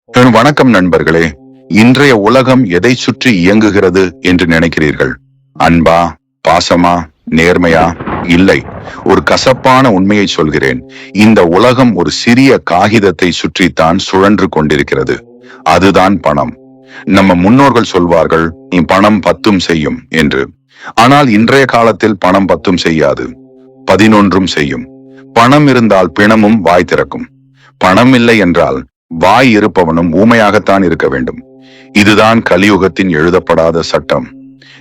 வணக்கம் நண்பர்களே. இன்றைய உலகம் எதை சுற்றி இயங்குகிறது என்று நினைக்கிறீர்கள்? அன்பா, பாசமா, நேர்மையா? இல்லை. ஒரு கசப்பான உண்மையை சொல்கிறேன். இந்த உலகம் ஒரு சிறிய காகிதத்தை சுற்றித்தான் சுழன்று கொண்டிருக்கிறது. அதுதான் பணம். நம்ம முன்னோர்கள் சொல்வார்கள், நீ பணம் பத்தும் செய்யும் என்று. ஆனால் இன்றைய காலத்தில் பணம் பத்தும் செய்யாது, 11 செய்யும். பணம் இருந்தால் பிணமும் வாய் திறக்கும். பணம் இல்லை என்றால் வாய் இருப்பவனும் ஊமையாகத்தான் இருக்க வேண்டும். இதுதான் கலியுகத்தின் எழுதப்படாத சட்டம்.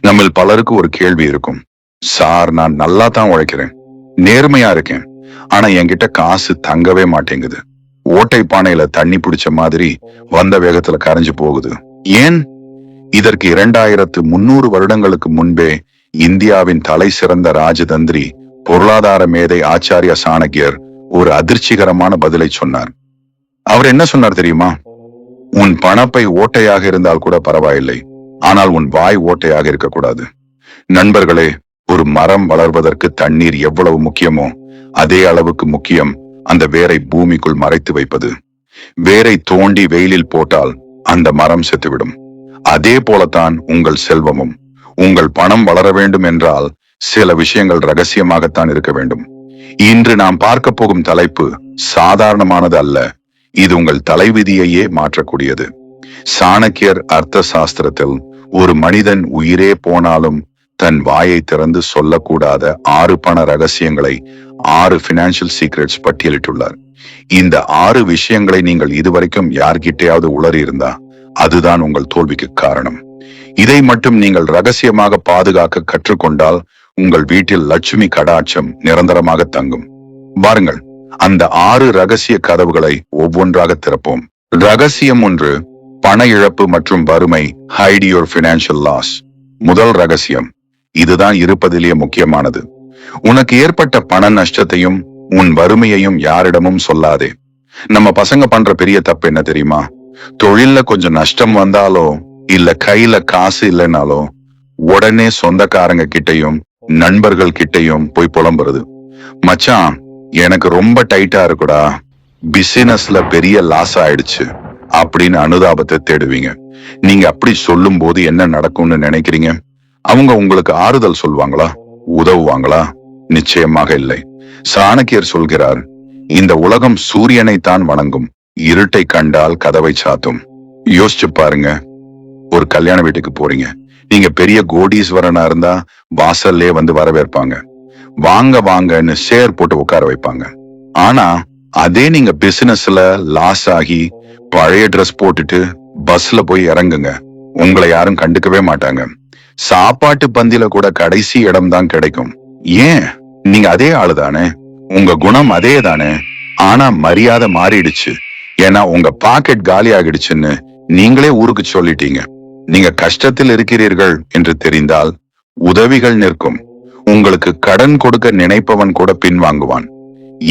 நம்மில் பலருக்கு ஒரு கேள்வி இருக்கும். சார், நான் நல்லா தான் உழைக்கிறேன், நேர்மையா இருக்கேன், ஆனா என்கிட்ட காசு தங்கவே மாட்டேங்குது. ஓட்டை பானையில தண்ணி பிடிச்ச மாதிரி வந்த வேகத்துல கரைஞ்சு போகுது. ஏன்? இதற்கு 2300 வருடங்களுக்கு முன்பே இந்தியாவின் தலை சிறந்த ராஜதந்திரி, பொருளாதார மேதை ஆச்சாரிய சாணக்கியர் ஒரு அதிர்ச்சிகரமான பதிலை சொன்னார். அவர் என்ன சொன்னார் தெரியுமா? உன் பணப்பை ஓட்டையாக இருந்தால் கூட பரவாயில்லை, ஆனால் உன் வாய் ஓட்டையாக இருக்கக்கூடாது. நண்பர்களே, ஒரு மரம் வளர்வதற்கு தண்ணீர் எவ்வளவு முக்கியமோ அதே அளவுக்கு முக்கியம் அந்த வேரை பூமிக்குள் மறைத்து வைப்பது. வேரை தோண்டி வெயிலில் போட்டால் அந்த மரம் செத்துவிடும். அதே போலத்தான் உங்கள் செல்வமும். உங்கள் பணம் வளர வேண்டும் என்றால் சில விஷயங்கள் ரகசியமாகத்தான் இருக்க வேண்டும். இன்று நாம் பார்க்க போகும் தலைப்பு சாதாரணமானது அல்ல. இது உங்கள் தலைவிதியையே மாற்றக்கூடியது. சாணக்கியர் அர்த்த சாஸ்திரத்தில் ஒரு மனிதன் உயிரே போனாலும் தன் வாயை திறந்து சொல்லக்கூடாத 6 பண ரகசியங்களை 6 பினான்சியல் சீக்ரெட்ஸ் பட்டியலிட்டுள்ளார். இந்த 6 விஷயங்களை நீங்கள் இதுவரைக்கும் யார்கிட்டையாவது உளறி இருந்தா அதுதான் உங்கள் தோல்விக்கு காரணம். இதை மட்டும் நீங்கள் ரகசியமாக பாதுகாக்க கற்றுக்கொண்டால் உங்கள் வீட்டில் லட்சுமி கடாட்சம் நிரந்தரமாக தங்கும். பாருங்கள், அந்த 6 ரகசிய கதவுகளை ஒவ்வொன்றாக திறப்போம். ரகசியம் 1, பண இழப்பு மற்றும் வறுமை. Hide your financial loss. முதல் ரகசியம், இதுதான் இருப்பதிலேயே முக்கியமானது. உனக்கு ஏற்பட்ட பண நஷ்டத்தையும் உன் வறுமையையும் யாரிடமும் சொல்லாதே. நம்ம பசங்க பண்ற பெரிய தப்பு என்ன தெரியுமா? தொழில்ல கொஞ்சம் நஷ்டம் வந்தாலோ இல்ல கையில காசு இல்லைனாலோ உடனே சொந்தக்காரங்க கிட்டையும் நண்பர்கள் கிட்டையும் போய் புலம்புறது. மச்சான், எனக்கு ரொம்ப டைட்டா இருக்குடா, பிசினஸ்ல பெரிய லாஸ் ஆயிடுச்சு அப்படின்னு அனுதாபத்தை தேடுவீங்க. நீங்க அப்படி சொல்லும் போது என்ன நடக்கும்னு நினைக்கிறீங்க? அவங்க உங்களுக்கு ஆறுதல் சொல்வாங்களா? உதவுவாங்களா? நிச்சயமாக இல்லை. சாணக்கியர் சொல்கிறார், இந்த உலகம் சூரியனை தான் வணங்கும், இருட்டை கண்டால் கதவை சாத்தும். யோசிச்சு பாருங்க. ஒரு கல்யாண வீட்டுக்கு போறீங்க. நீங்க பெரிய கோடீஸ்வரனா இருந்தா வாசல்லே வந்து வரவேற்பாங்க, வாங்க வாங்கன்னு சேர் போட்டு உட்கார வைப்பாங்க. ஆனா அதே நீங்க பிசினஸ்ல லாஸ் ஆகி பழைய ட்ரெஸ் போட்டுட்டு பஸ்ல போய் இறங்குங்க, உங்களை யாரும் கண்டுக்கவே மாட்டாங்க. சாப்பாட்டு பந்தில கூட கடைசி இடம் தான் கிடைக்கும். ஏன்? நீங்க அதே ஆளுதானே, உங்க குணம் அதே தானே, ஆனா மரியாதை மாறிடுச்சு. ஏன்னா உங்க பாக்கெட் காலி ஆகிடுச்சுன்னு நீங்களே ஊருக்கு சொல்லிட்டீங்க. நீங்க கஷ்டத்தில் இருக்கிறீர்கள் என்று தெரிந்தால் உதவிகள் நிற்கும். உங்களுக்கு கடன் கொடுக்க நினைப்பவன் கூட பின்வாங்குவான்.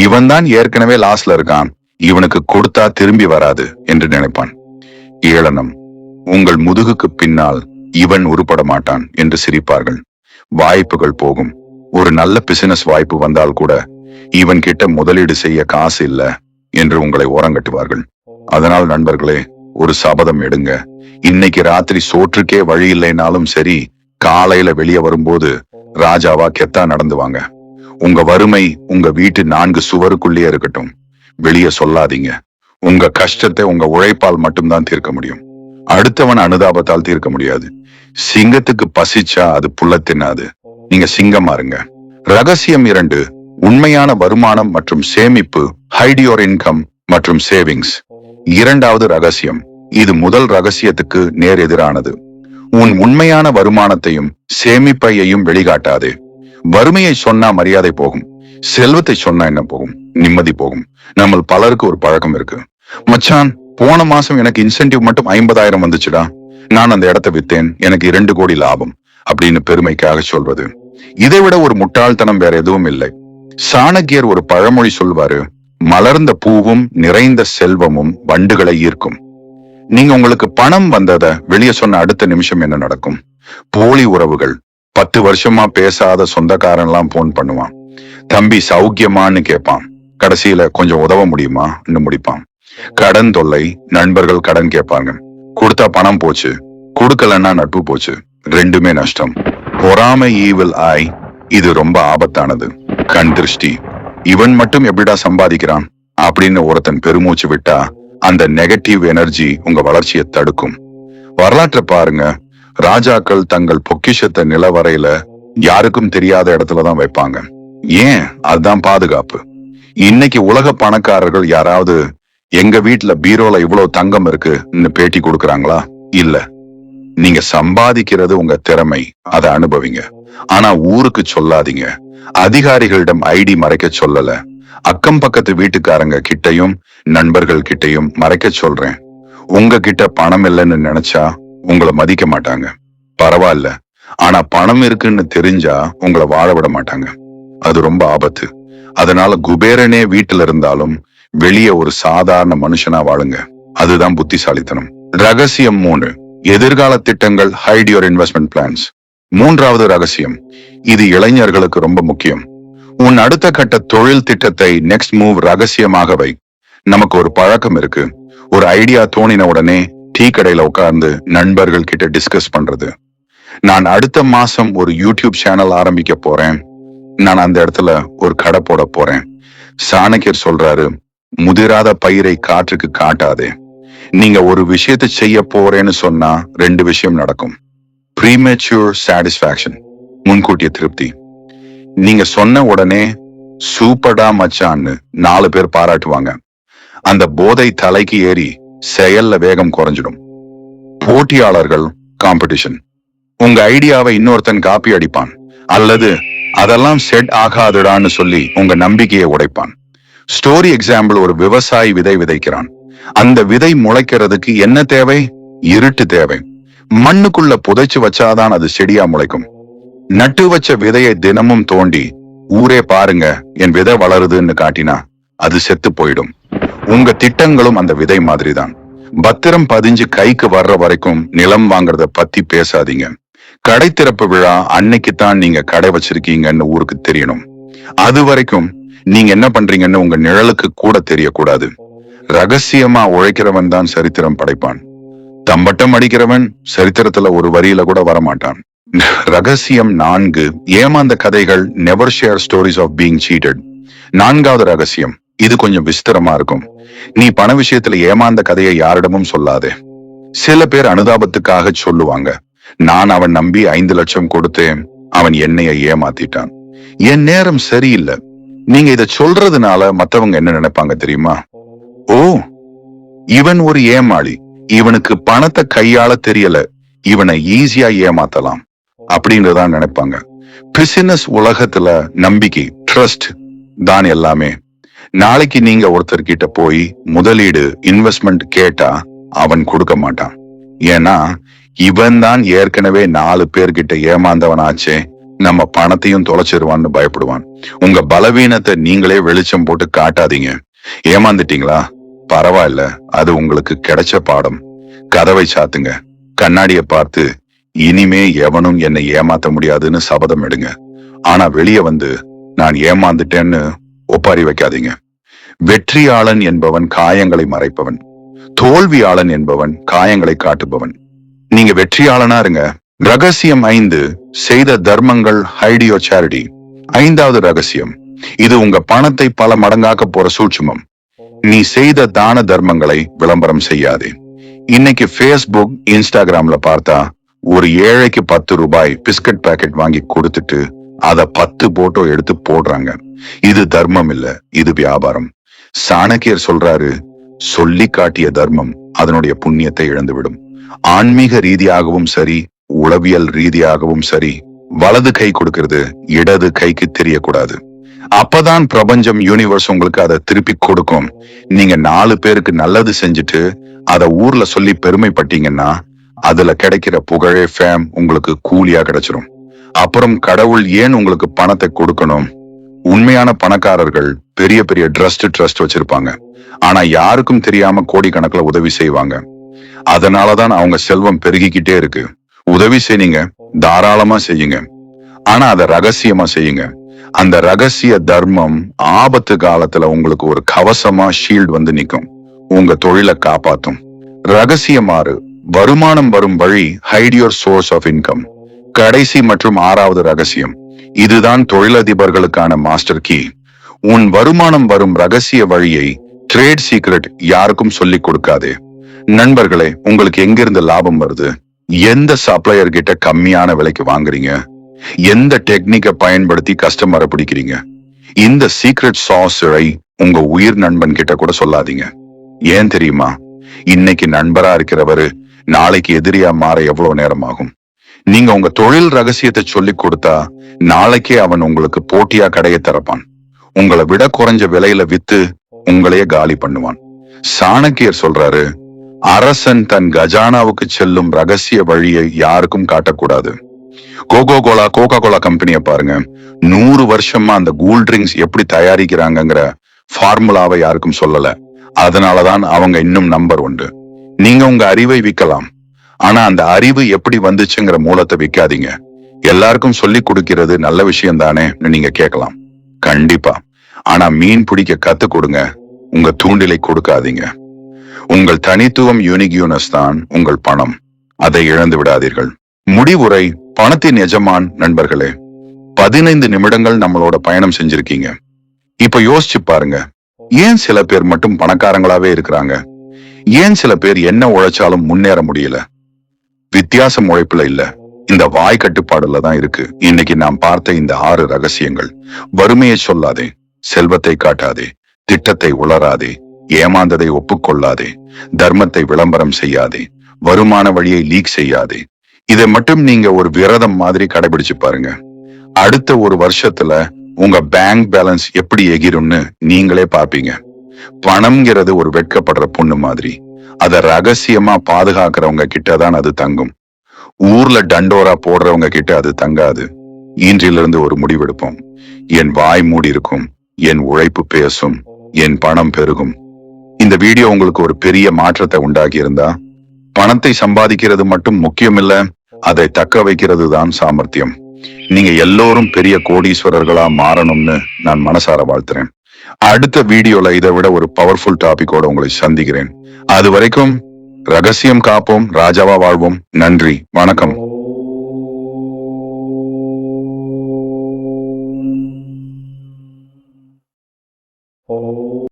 இவன் தான் ஏற்கனவே லாஸ்ல இருக்கான், இவனுக்கு கொடுத்தா திரும்பி வராது என்று நினைப்பான். ஏளனம். உங்கள் முதுகுக்கு பின்னால் இவன் உருப்பட மாட்டான் என்று சிரிப்பார்கள். வாய்ப்புகள் போகும். ஒரு நல்ல பிசினஸ் வாய்ப்பு வந்தால் கூட இவன் கிட்ட முதலீடு செய்ய காசு இல்ல என்று உங்களை ஓரங்கட்டுவார்கள். அதனால் நண்பர்களே, ஒரு சபதம் எடுங்க. இன்னைக்கு ராத்திரி சோற்றுக்கே வழி இல்லைனாலும் சரி, காலையில வெளியே வரும்போது ராஜாவா கெத்தா நடந்து வாங்க. உங்க வறுமை உங்க வீட்டு 4 சுவருக்குள்ளேயே இருக்கட்டும், வெளியே சொல்லாதீங்க. உங்க கஷ்டத்தை உங்க உழைப்பால் மட்டும்தான் தீர்க்க முடியும். அடுத்தவன் அனுதாபத்தால் தீர்க்க முடியாது. சிங்கத்துக்கு பசிச்சா அது புல்ல தின்னாது. நீங்க சிங்கமா இருங்க. ரகசியம் 2, உண்மையான வருமானம் மற்றும் சேமிப்பு. ஹைட் யுவர் இன்கம் மற்றும் சேவிங்ஸ். இரண்டாவது ரகசியம், இது முதல் ரகசியத்துக்கு நேர் எதிரானது. உன் உண்மையான வருமானத்தையும் சேமிப்பையையும் வெளிக்காட்டாதே. வறுமையை சொன்னா மரியாதை போகும், செல்வத்தை சொன்னா என்ன போகும்? நிம்மதி போகும். நம்ம பலருக்கு ஒரு பழக்கம் இருக்கு. மச்சான், போன மாசம் எனக்கு இன்சென்டிவ் மட்டும் 50,000 வந்துச்சுடா, நான் அந்த இடத்தை வித்தேன், எனக்கு 2 கோடி லாபம் அப்படின்னு பெருமைக்காக சொல்வது. இதை விட ஒரு முட்டாள்தனம் வேற எதுவும் இல்லை. சாணக்கியர் ஒரு பழமொழி சொல்வாரு, மலர்ந்த பூவும் நிறைந்த செல்வமும் வண்டுகளை ஈர்க்கும். நீங்க உங்களுக்கு பணம் வந்தத வெளியே சொன்ன அடுத்த நிமிஷம் என்ன நடக்கும்? போலி உறவுகள். 10 வருஷமா பேசாத சொந்தக்காரன் எல்லாம் போன் பண்ணுவான், தம்பி சௌக்கியமான்னு கேட்பான். கடைசியில கொஞ்சம் உதவ முடியுமான்னு முடிப்பான். கடன் தொல்லை, நண்பர்கள் கடன் கேட்பாங்க, கொடுத்தா பணம் போச்சு, கொடுக்கலன்னா நட்பு போச்சு, ரெண்டுமே நஷ்டம். பொறாமை, ஈவில் ஆய், இது ரொம்ப ஆபத்தானது. கண் திருஷ்டி, இவன் மட்டும் எப்படிடா சம்பாதிக்கிறான் அப்படின்னு ஒருத்தன் பெருமூச்சு விட்டா அந்த நெகட்டிவ் எனர்ஜி உங்க வளர்ச்சியை தடுக்கும். வரலாற்றை பாருங்க, ராஜாக்கள் தங்கள் பொக்கிஷத்தை நிலவரையில யாருக்கும் தெரியாத இடத்துலதான் வைப்பாங்க. ஏன்? அதுதான் பாதுகாப்பு. இன்னைக்கு உலக பணக்காரர்கள் யாராவது எங்க வீட்டுல பீரோல இவ்வளவு தங்கம் இருக்குன்னு பேட்டி கொடுக்கறாங்களா? இல்ல. நீங்க சம்பாதிக்கிறது உங்க திறமை, அதை அனுபவிங்க. ஆனா ஊருக்கு சொல்லாதீங்க. அதிகாரிகளிடம் ஐடி மறைக்க சொல்லல, அக்கம் பக்கத்து வீட்டுக்காரங்க கிட்டையும் நண்பர்கள் கிட்டையும் மறைக்க சொல்றேன். உங்ககிட்ட பணம் இல்லைன்னு நினைச்சா உங்களை மதிக்க மாட்டாங்க, பரவாயில்ல. ஆனா பணம் இருக்குன்னு தெரிஞ்சா உங்களை வாழ விட மாட்டாங்க. அது ரொம்ப ஆபத்து. அதனால குபேரனே வீட்டுல இருந்தாலும் வெளியே ஒரு சாதாரண மனுஷனா வாழுங்க. அதுதான் புத்திசாலித்தனம். ரகசியம் 3, எதிர்கால திட்டங்கள். Hide your investment plans. மூன்றாவது ரகசியம், இது இளைஞர்களுக்கு ரொம்ப முக்கியம். உன் அடுத்த கட்ட தொழில் திட்டத்தை, நெக்ஸ்ட் மூவ், ரகசியமாக வை. நமக்கு ஒரு பழக்கம் இருக்கு, ஒரு ஐடியா தோணின உடனே டீ கடையில உட்கார்ந்து நண்பர்கள் கிட்ட டிஸ்கஸ் பண்றது. நான் அடுத்த மாசம் ஒரு யூடியூப் சேனல் ஆரம்பிக்க போறேன், நான் அந்த இடத்துல ஒரு கடை போட போறேன். சாணக்கியர் சொல்றாரு, முதிராத பயிரை காற்றுக்கு காட்டாதே. நீங்க ஒரு விஷயத்தை செய்ய போறேன்னு சொன்னா 2 விஷயம் நடக்கும். ப்ரீமெச்சூர் சாட்டிஸ்பாக்சன், முன்கூட்டிய திருப்தி. நீங்க சொன்ன உடனே சூப்பர்டா மச்சான்னு 4 பேர் பாராட்டுவாங்க. அந்த போதை தலைக்கு ஏறி செயல்ல வேகம் குறைஞ்சிடும். போட்டியாளர்கள், காம்படிஷன். உங்க ஐடியாவை இன்னொருத்தன் காப்பி அடிப்பான், அல்லது அதெல்லாம் செட் ஆகாதுடான்னு சொல்லி உங்க நம்பிக்கையை உடைப்பான். ஸ்டோரி எக்ஸாம்பிள், ஒரு விவசாயி விதை விதைக்கிறான். அந்த விதை முளைக்கிறதுக்கு என்ன தேவை? இருட்டு தேவை. மண்ணுக்குள்ள புதைச்சு வச்சாதான் அது செடியா முளைக்கும். நட்டு வச்ச விதையை தினமும் தோண்டி ஊரே பாருங்க என் விதை வளருதுன்னு காட்டினா அது செத்து போயிடும். உங்க திட்டங்களும் அந்த விதை மாதிரிதான். பத்திரம் பதிஞ்சு கைக்கு வர்ற வரைக்கும் நிலம் வாங்குறத பத்தி பேசாதீங்க. கடை திறப்பு விழா அன்னைக்குத்தான் நீங்க கடை வச்சிருக்கீங்கன்னு ஊருக்கு தெரியணும். அது வரைக்கும் நீங்க என்ன பண்றீங்கன்னு உங்க நிழலுக்கு கூட தெரியக்கூடாது. ரகசியமா உழைக்கிறவன் தான் சரித்திரம் படைப்பான். தம்பட்டம் அடிக்கிறவன் சரித்திரத்துல ஒரு வரியில கூட வரமாட்டான். ரகசியம் 4, ஏமாந்த கதைகள். Never share stories of being cheated. 4வது ரகசியம், இது கொஞ்சம் விஸ்தரமா இருக்கும். நீ பண விஷயத்துல ஏமாந்த கதையை யாரிடமும் சொல்லாதே. சில பேர் அனுதாபத்துக்காக சொல்லுவாங்க, நான் அவன் நம்பி 5 லட்சம் கொடுத்தேன், அவன் என்னைய ஏமாத்திட்டான், என் நேரம் சரியில்லை. நீங்க இத சொல்றதுனால மத்தவங்க என்ன நினைப்பாங்க தெரியுமா? ஓ, இவன் ஒரு ஏமாளி, இவனுக்கு பணத்தை கையாள தெரியல, இவனை ஈஸியா ஏமாத்தலாம் அப்படின்றதான் நினைப்பாங்க. பிசினஸ் உலகத்துல நம்பிக்கை, ட்ரஸ்ட் தான் எல்லாமே. நாளைக்கு நீங்க ஒருத்தர்கிட்ட போய் முதலீடு, இன்வெஸ்ட்மெண்ட் கேட்டா அவன் கொடுக்க மாட்டான். ஏன்னா இவன் தான் ஏற்கனவே 4 பேர்கிட்ட ஏமாந்தவனாச்சே, நம்ம பணத்தையும் தொலைச்சிருவான்னு பயப்படுவான். உங்க பலவீனத்தை நீங்களே வெளிச்சம் போட்டு காட்டாதீங்க. ஏமாந்துட்டீங்களா? பரவாயில்ல, அது உங்களுக்கு கிடைச்ச பாடம். கதவை சாத்துங்க, கண்ணாடிய பார்த்து இனிமே எவனும் என்னை ஏமாத்த முடியாதுன்னு சபதம் எடுங்க. ஆனா வெளியே வந்து நான் ஏமாந்துட்டேன்னு ஒப்பாரி வைக்காதீங்க. வெற்றியாளன் என்பவன் காயங்களை மறைப்பவன், தோல்வியாளன் என்பவன் காயங்களை காட்டுபவன். நீங்க வெற்றியாளனா இருங்க. ரகசியம் 5, செய்த தர்மங்கள். Hide your charity. 5வது ரகசியம், இது உங்க பணத்தை பல மடங்காக்க போற சூட்சுமம். நீ செய்த தான தர்மங்களை விளம்பரம் செய்யாதே. இன்னைக்கு ஃபேஸ்புக், இன்ஸ்டாகிராம்ல பார்த்தா ஒரு ஏழைக்கு 10 ரூபாய் பிஸ்கட் பாக்கெட் வாங்கி கொடுத்துட்டு அத 10 போட்டோ எடுத்து போடுறாங்க. இது தர்மம் இல்ல, இது வியாபாரம். சாணக்கியர் சொல்றாரு, சொல்லி காட்டிய தர்மம் அதனுடைய புண்ணியத்தை இழந்துவிடும். ஆன்மீக ரீதியாகவும் சரி, உளவியல் ரீதியாகவும் சரி, வலது கை கொடுக்கிறது இடது கைக்கு தெரியக்கூடாது. அப்பதான் பிரபஞ்சம், யூனிவர்ஸ் உங்களுக்கு அதை திருப்பி கொடுக்கும். நீங்க 4 பேருக்கு நல்லது செஞ்சுட்டு அத ஊர்ல சொல்லி பெருமைப்பட்டீங்கன்னா அதுல கிடைக்கிற புகழே, ஃபேம் உங்களுக்கு கூலியா கிடைச்சிரும். அப்புறம் கடவுள் ஏன் உங்களுக்கு பணத்தை கொடுக்கணும்? உண்மையான பணக்காரர்கள் பெரிய பெரிய ட்ரஸ்ட் வச்சிருப்பாங்க, ஆனா யாருக்கும் தெரியாம கோடிக்கணக்கில் உதவி செய்வாங்க. அதனாலதான் அவங்க செல்வம் பெருகிக்கிட்டே இருக்கு. உதவி செய்யுங்க, தாராளமா செய்யுங்க, ஆனா அதை ரகசியமா செய்யுங்க. அந்த ரகசிய தர்மம் ஆபத்து காலத்துல உங்களுக்கு ஒரு கவசமா ஷீல்டு வந்து நிக்கும். உங்க தொழிலை காப்பாத்தும். ரகசியமாறு வருமானம் வரும் வழி, hide your source of income. கடைசி மற்றும் ஆறாவது ரகசியம், இதுதான் தொழிலதிபர்களுக்கான மாஸ்டர் கீ. உன் வருமானம் வரும் ரகசிய வழியை, ட்ரேட் சீக்ரெட், யாருக்கும் சொல்லிக் கொடுக்காதே. நண்பர்களே, உங்களுக்கு எங்கிருந்து லாபம் வருது? எந்த சப்ளையர் கிட்ட கம்மியான விலைக்கு வாங்குறீங்க? எந்த டெக்னிக்கை பயன்படுத்தி கஸ்டமரை பிடிக்கிறீங்க? இந்த சீக்ரெட் சாஸரை உங்க உயிர் நண்பன் கிட்ட கூட சொல்லாதீங்க. ஏன் தெரியுமா? இன்னைக்கு நண்பரா இருக்கிறவரு நாளைக்கு எதிரியா மாற எவ்வளவு நேரம் ஆகும்? நீங்க உங்க தொழில் ரகசியத்தை சொல்லி கொடுத்தா நாளைக்கே அவன் உங்களுக்கு போட்டியா கடையை திறப்பான். உங்களை விட குறைஞ்ச விலையில வித்து உங்களையே காலி பண்ணுவான். சாணக்கியர் சொல்றாரு, அரசன் தன் கஜானாவுக்கு செல்லும் ரகசிய வழியை யாருக்கும் காட்டக்கூடாது. கோகா கோலா கம்பெனியை பாருங்க. 100 வருஷமா அந்த கூல் ட்ரிங்க்ஸ் எப்படி தயாரிக்கிறாங்கிற ஃபார்முலாவை யாருக்கும் சொல்லல. அதனாலதான் அவங்க இன்னும் நம்பர் 1. நீங்க உங்க அறிவை விற்கலாம், ஆனா அந்த அறிவு எப்படி வந்துச்சுங்கிற மூலத்தை விற்காதீங்க. எல்லாருக்கும் சொல்லி கொடுக்கிறது நல்ல விஷயம் தானே நீங்க கேட்கலாம். கண்டிப்பா. ஆனா மீன் பிடிக்க கத்து கொடுங்க, உங்க தூண்டிலை கொடுக்காதீங்க. உங்கள் தனித்துவம் யூனிக்யூனஸ் தான் உங்கள் பணம். அதை இழந்து விடாதீர்கள். முடிவுரை, பணத்தின் எஜமான். நண்பர்களே, 15 நிமிடங்கள் நம்மளோட பயணம் செஞ்சிருக்கீங்க. இப்ப யோசிச்சு பாருங்க, ஏன் சில பேர் மட்டும் பணக்காரங்களாவே இருக்கிறாங்க? ஏன் சில பேர் என்ன உழைச்சாலும் முன்னேற முடியல? வித்தியாசம் உழைப்புல இல்ல, இந்த வாய் கட்டுப்பாடுல தான் இருக்கு. இன்னைக்கு நாம் பார்த்த இந்த 6 ரகசியங்கள். வறுமையை சொல்லாதே, செல்வத்தை காட்டாதே, திட்டத்தை உளராதே, ஏமாந்ததை ஒப்புக்கொள்ளாதே, தர்மத்தை விளம்பரம் செய்யாதே, வருமான வழியை லீக் செய்யாதே. இதை மட்டும் நீங்க ஒரு விரதம் மாதிரி கடைபிடிச்சு பாருங்க. அடுத்த ஒரு வருஷத்துல உங்க பேங்க் பேலன்ஸ் எப்படி எகிரும்னு நீங்களே பாப்பீங்க. பணம்ங்கிறது ஒரு வெட்கப்படுற பொண்ணு மாதிரி. அத ரகசியமா பாதுகாக்கிறவங்க கிட்டதான் அது தங்கும். ஊர்ல டண்டோரா போடுறவங்க கிட்ட அது தங்காது. இன்றிலிருந்து ஒரு முடிவெடுப்போம். என் வாய் மூடி இருக்கும், என் உழைப்பு பேசும், என் பணம் பெருகும். இந்த வீடியோ உங்களுக்கு ஒரு பெரிய மாற்றத்தை உண்டாக்கி இருந்தா, பணத்தை சம்பாதிக்கிறது மட்டும் முக்கியம் இல்ல, அதை தக்க வைக்கிறது தான் சாமர்த்தியம். நீங்க எல்லோரும் பெரிய கோடீஸ்வரர்களா மாறணும்னு நான் மனசார வாழ்த்துறேன். அடுத்த வீடியோல இதை விட ஒரு பவர்ஃபுல் டாபிக்கோட உங்களை சந்திக்கிறேன். அது வரைக்கும் ரகசியம் காப்போம், ராஜாவா வாழ்வோம். நன்றி, வணக்கம்.